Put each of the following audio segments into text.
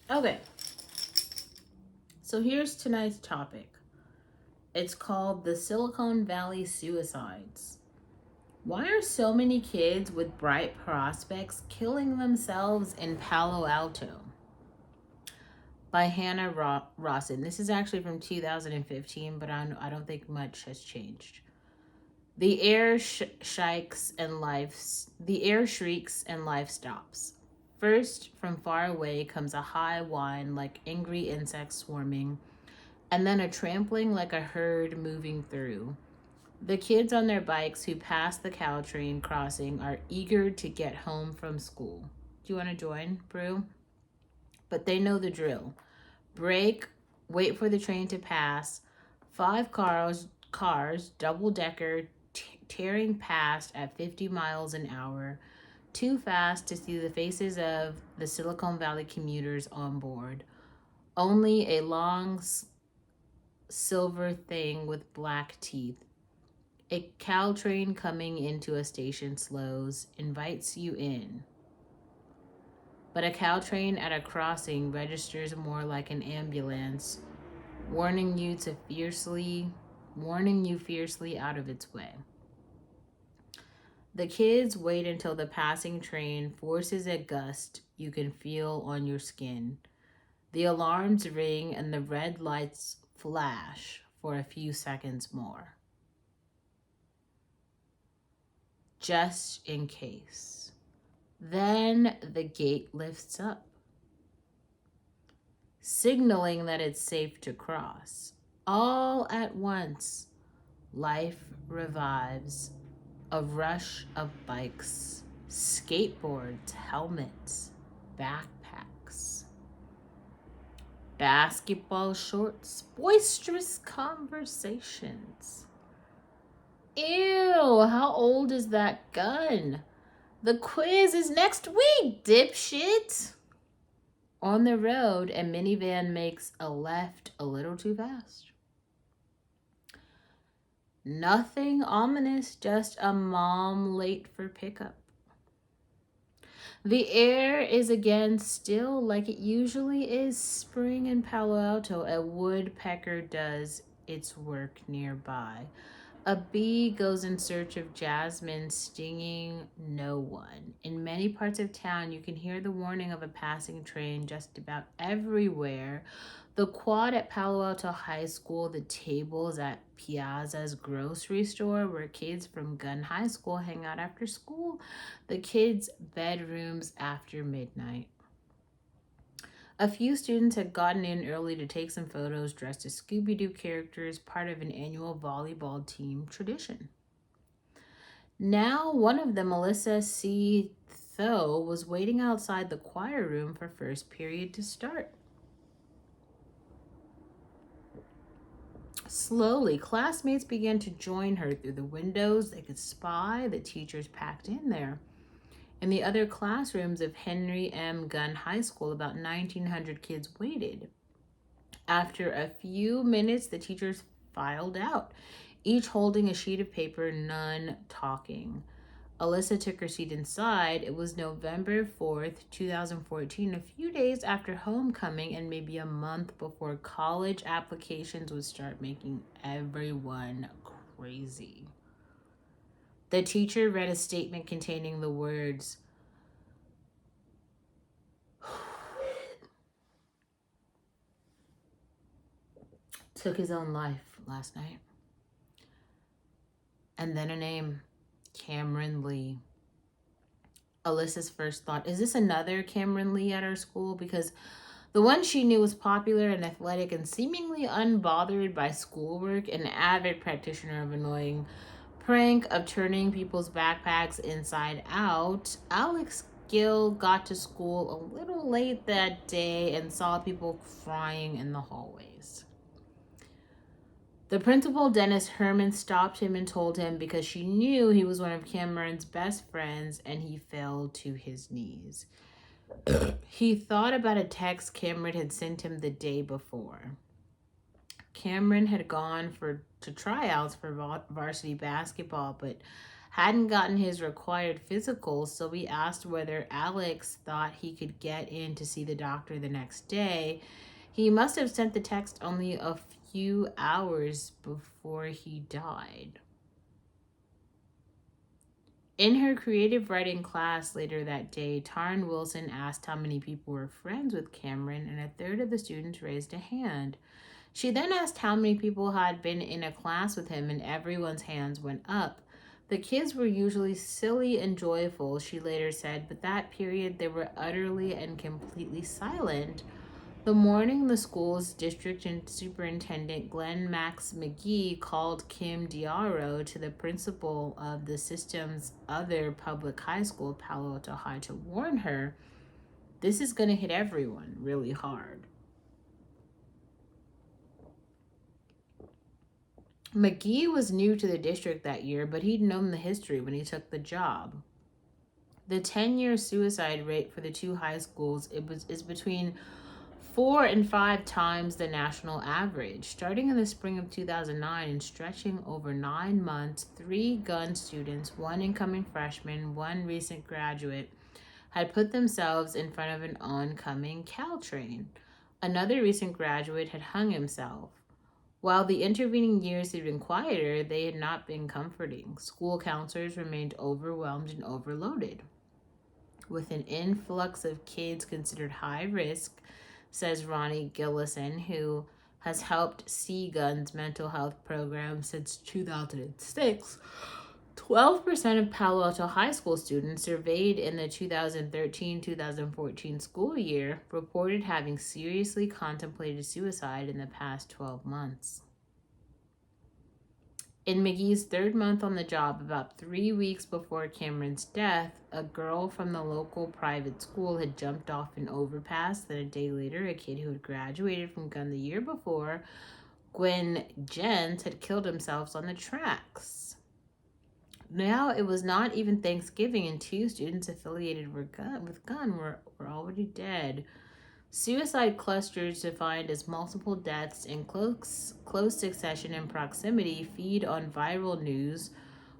Okay, so here's tonight's topic. It's called the Silicon Valley Suicides. Why are so many kids with bright prospects killing themselves in Palo Alto? By Hannah Rawson. This is actually from 2015, but I don't think much has changed. The air shrieks and life stops. First, from far away comes a high whine like angry insects swarming, and then a trampling like a herd moving through. The kids on their bikes who pass the Caltrain crossing are eager to get home from school. Do you want to join, Brew? But they know the drill. Brake, wait for the train to pass. Five cars double decker, tearing past at 50 miles an hour, too fast to see the faces of the Silicon Valley commuters on board. Only a long silver thing with black teeth. A Caltrain coming into a station slows, invites you in. But a Caltrain at a crossing registers more like an ambulance, warning you fiercely out of its way. The kids wait until the passing train forces a gust you can feel on your skin. The alarms ring and the red lights flash for a few seconds more. Just in case. Then the gate lifts up, signaling that it's safe to cross. All at once, life revives. A rush of bikes, skateboards, helmets, backpacks, basketball shorts, boisterous conversations. Ew, how old is that gun? The quiz is next week, dipshit. On the road, a minivan makes a left a little too fast. Nothing ominous, just a mom late for pickup. The air is again still like it usually is spring in Palo Alto. A woodpecker does its work nearby. A bee goes in search of jasmine, stinging no one. In many parts of town, you can hear the warning of a passing train just about everywhere. The quad at Palo Alto High School, the tables at Piazza's grocery store where kids from Gun High School hang out after school, the kids' bedrooms after midnight. A few students had gotten in early to take some photos dressed as Scooby-Doo characters, part of an annual volleyball team tradition. Now, one of them, Melissa C. Tho, was waiting outside the choir room for first period to start. Slowly, classmates began to join her through the windows. They could spy the teachers packed in there. In the other classrooms of Henry M. Gunn High School, about 1,900 kids waited. After a few minutes, the teachers filed out, each holding a sheet of paper, none talking. Alyssa took her seat inside. It was November 4th, 2014, a few days after homecoming and maybe a month before college applications would start making everyone crazy. The teacher read a statement containing the words, took his own life last night. And then a name, Cameron Lee. Alyssa's first thought, is this another Cameron Lee at our school? Because the one she knew was popular and athletic and seemingly unbothered by schoolwork, an avid practitioner of annoying prank of turning people's backpacks inside out. Alex Gill got to school a little late that day and saw people crying in the hallways. The principal, Dennis Herman, stopped him and told him because she knew he was one of Cameron's best friends, and he fell to his knees. He thought about a text Cameron had sent him the day before. Cameron had gone to tryouts for varsity basketball, but hadn't gotten his required physical, so we asked whether Alex thought he could get in to see the doctor the next day. He must have sent the text only a few hours before he died. In her creative writing class later that day, Taryn Wilson asked how many people were friends with Cameron, and a third of the students raised a hand. She then asked how many people had been in a class with him, and everyone's hands went up. The kids were usually silly and joyful, she later said, but that period they were utterly and completely silent. The morning the school's district and superintendent Glenn Max McGee called Kim Diaro to the principal of the system's other public high school, Palo Alto High, to warn her, this is going to hit everyone really hard. McGee was new to the district that year, but he'd known the history when he took the job. The 10-year suicide rate for the two high schools is between 4 and 5 times the national average. Starting in the spring of 2009 and stretching over 9 months, 3 gun students, 1 incoming freshman, 1 recent graduate, had put themselves in front of an oncoming Caltrain. Another recent graduate had hung himself. While the intervening years had been quieter, they had not been comforting. School counselors remained overwhelmed and overloaded. With an influx of kids considered high risk, says Ronnie Gillison, who has helped See Gun's mental health program since 2006. 12% of Palo Alto High School students surveyed in the 2013-2014 school year reported having seriously contemplated suicide in the past 12 months. In McGee's 3rd month on the job, about 3 weeks before Cameron's death, a girl from the local private school had jumped off an overpass. Then a day later, a kid who had graduated from gun the year before, Gwen Jens, had killed himself on the tracks. Now it was not even Thanksgiving, and 2 students affiliated with gun were already dead. Suicide clusters, defined as multiple deaths in close succession and proximity, feed on viral news,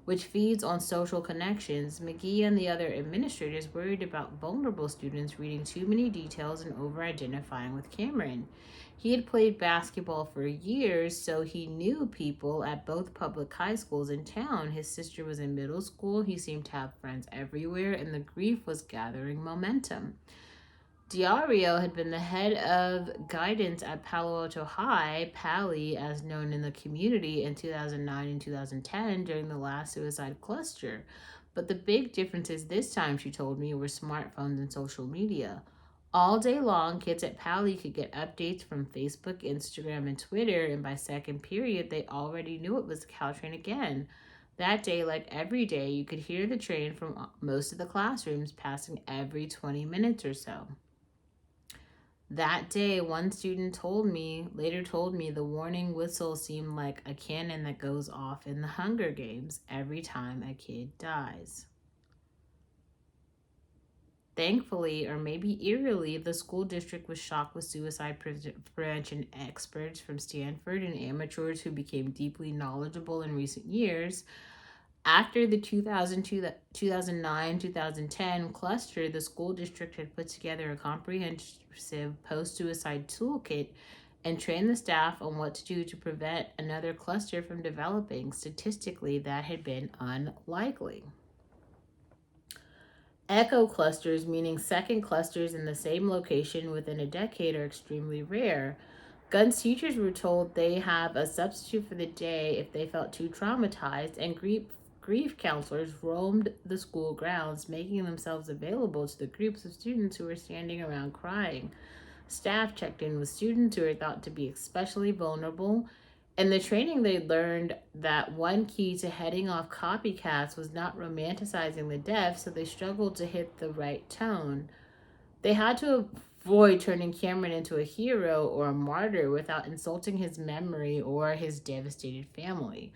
which feeds on social connections. McGee and the other administrators worried about vulnerable students reading too many details and over-identifying with Cameron. He had played basketball for years, so he knew people at both public high schools in town. His sister was in middle school. He seemed to have friends everywhere, and the grief was gathering momentum. Diario had been the head of guidance at Palo Alto High, Pally, as known in the community, in 2009 and 2010 during the last suicide cluster. But the big differences this time, she told me, were smartphones and social media. All day long, kids at Pally could get updates from Facebook, Instagram, and Twitter, and by second period, they already knew it was the Caltrain again. That day, like every day, you could hear the train from most of the classrooms passing every 20 minutes or so. That day, one student later told me the warning whistle seemed like a cannon that goes off in the Hunger Games every time a kid dies. Thankfully, or maybe eerily, the school district was shocked with suicide prevention experts from Stanford and amateurs who became deeply knowledgeable in recent years. After the 2009-2010 cluster, the school district had put together a comprehensive post-suicide toolkit and trained the staff on what to do to prevent another cluster from developing. Statistically, that had been unlikely. Echo clusters, meaning second clusters in the same location within a decade, are extremely rare. Guns teachers were told they have a substitute for the day if they felt too traumatized, and grief counselors roamed the school grounds, making themselves available to the groups of students who were standing around crying. Staff checked in with students who were thought to be especially vulnerable. In the training, they learned that one key to heading off copycats was not romanticizing the death, so they struggled to hit the right tone. They had to avoid turning Cameron into a hero or a martyr without insulting his memory or his devastated family.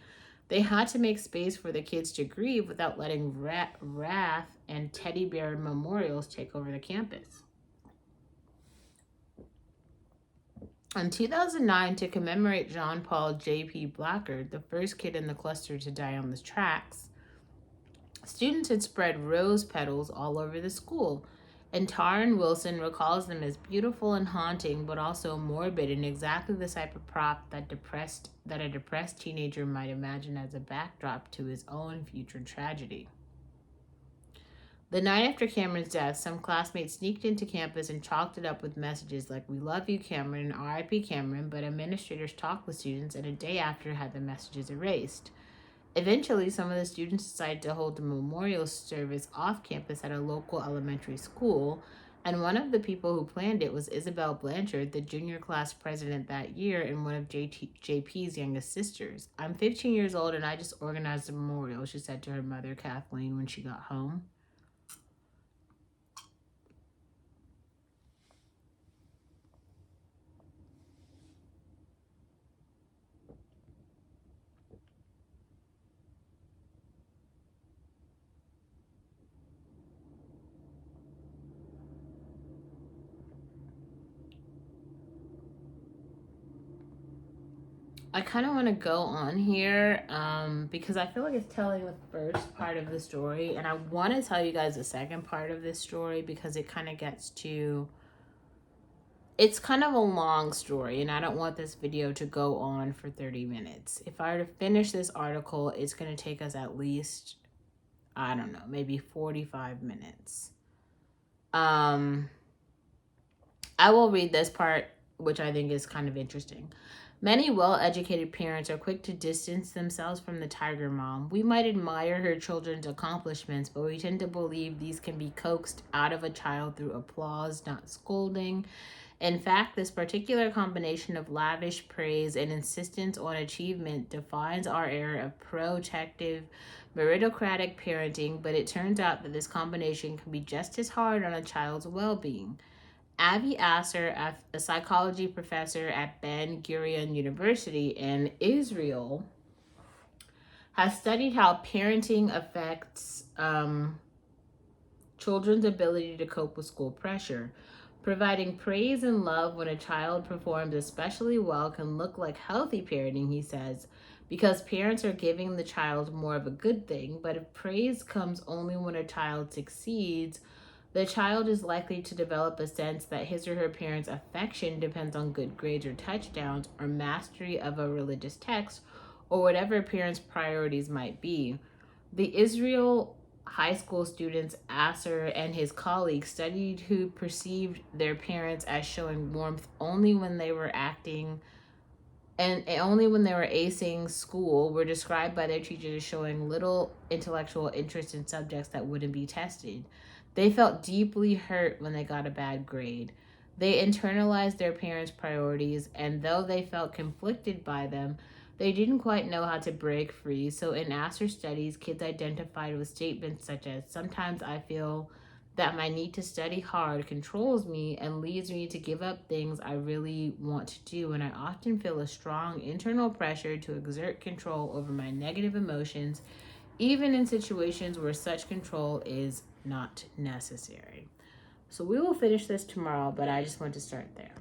They had to make space for the kids to grieve without letting wrath and teddy bear memorials take over the campus. In 2009, to commemorate Jean Paul J.P. Blackard, the first kid in the cluster to die on the tracks, Students had spread rose petals all over the school, and Taryn Wilson recalls them as beautiful and haunting, but also morbid and exactly the type of prop that a depressed teenager might imagine as a backdrop to his own future tragedy. The night after Cameron's death, some classmates sneaked into campus and chalked it up with messages like, "We love you, Cameron," and "R.I.P. Cameron," but administrators talked with students and a day after had the messages erased. Eventually, some of the students decided to hold a memorial service off campus at a local elementary school, and one of the people who planned it was Isabel Blanchard, the junior class president that year and one of JP's youngest sisters. "I'm 15 years old and I just organized a memorial," she said to her mother, Kathleen, when she got home. I kind of want to go on here because I feel like it's telling the first part of the story, and I want to tell you guys the second part of this story because it kind of gets to, it's kind of a long story, and I don't want this video to go on for 30 minutes. If I were to finish this article, it's going to take us at least, I don't know, maybe 45 minutes. I will read this part, which I think is kind of interesting. "Many well-educated parents are quick to distance themselves from the tiger mom. We might admire her children's accomplishments, but we tend to believe these can be coaxed out of a child through applause, not scolding. In fact, this particular combination of lavish praise and insistence on achievement defines our era of protective, meritocratic parenting, but it turns out that this combination can be just as hard on a child's well-being." Avi Asser, a psychology professor at Ben Gurion University in Israel, has studied how parenting affects children's ability to cope with school pressure. "Providing praise and love when a child performs especially well can look like healthy parenting," he says, "because parents are giving the child more of a good thing. But if praise comes only when a child succeeds, the child is likely to develop a sense that his or her parents' affection depends on good grades or touchdowns or mastery of a religious text or whatever a parent's priorities might be." The Israel high school students Asser and his colleagues studied who perceived their parents as showing warmth only when they were acing school were described by their teachers as showing little intellectual interest in subjects that wouldn't be tested. They felt deeply hurt when they got a bad grade. They internalized their parents' priorities, and though they felt conflicted by them, they didn't quite know how to break free. So in Asser studies, kids identified with statements such as, "Sometimes I feel that my need to study hard controls me and leads me to give up things I really want to do, and I often feel a strong internal pressure to exert control over my negative emotions, even in situations where such control is not necessary." So we will finish this tomorrow, but I just want to start there.